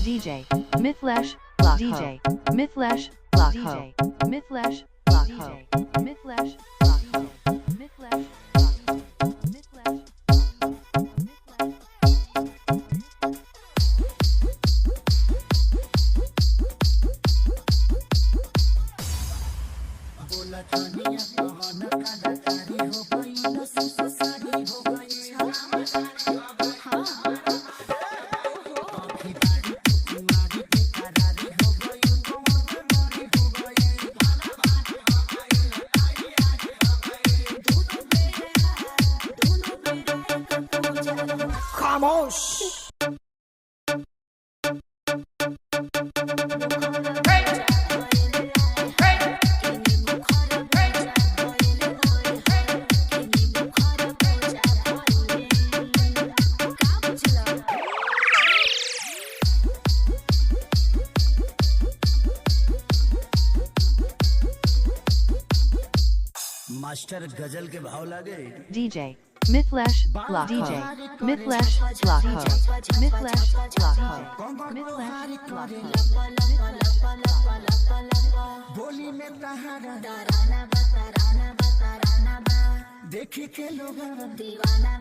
DJ Mithlesh Block DJ Mithlesh Block DJ Mithlesh Block DJ Mithlesh Block Mithlesh बोला थानिया कहाना कलाकारी हो गई नसीब साड़ी हो गई आखी बारी तुम्हारी के करारी हो गई तुम्हारी हो गई खामोश मास्टर गजल के भाव लागे DJ Mithlesh Block DJ Mithlesh Block Mithlesh Block Mithlesh Block बोली में तहारा देखी के लोग दीवाना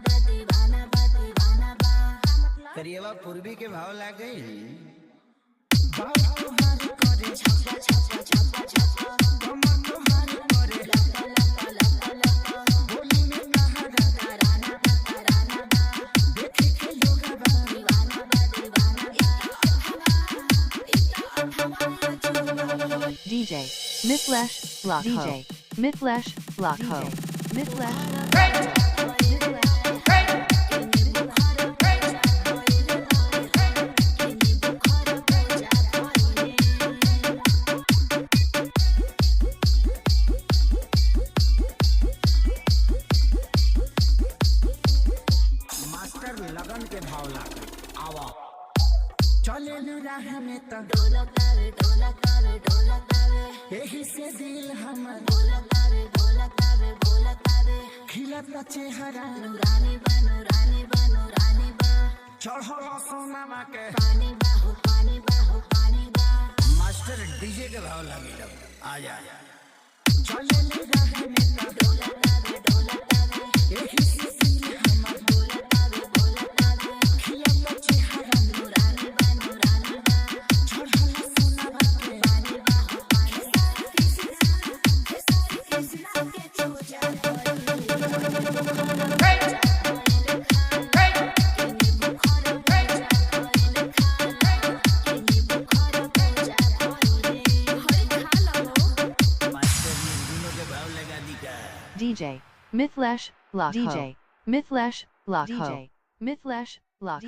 करिएवा पूर्वी के भाव लागे DJ Mithlesh Block DJ Mithlesh Block Mithlesh master लगन के भाव लागे आवा चले न राह में त ढोलक तावे यही से दिल हमर ढोलक तावे खिलत चेहरा नूरानी बा चढ़ल सोनामा के पानी बा मास्टर डीजे के भाव लागे आ जा चले न राह में त ढोलक तावे यही से दिल हमर ढोलक तावे खिलत चेहरा नूरानी बा चढ़ल सोनामा के DJ Mithlesh Block DJ Mithlesh Block Mithlesh Block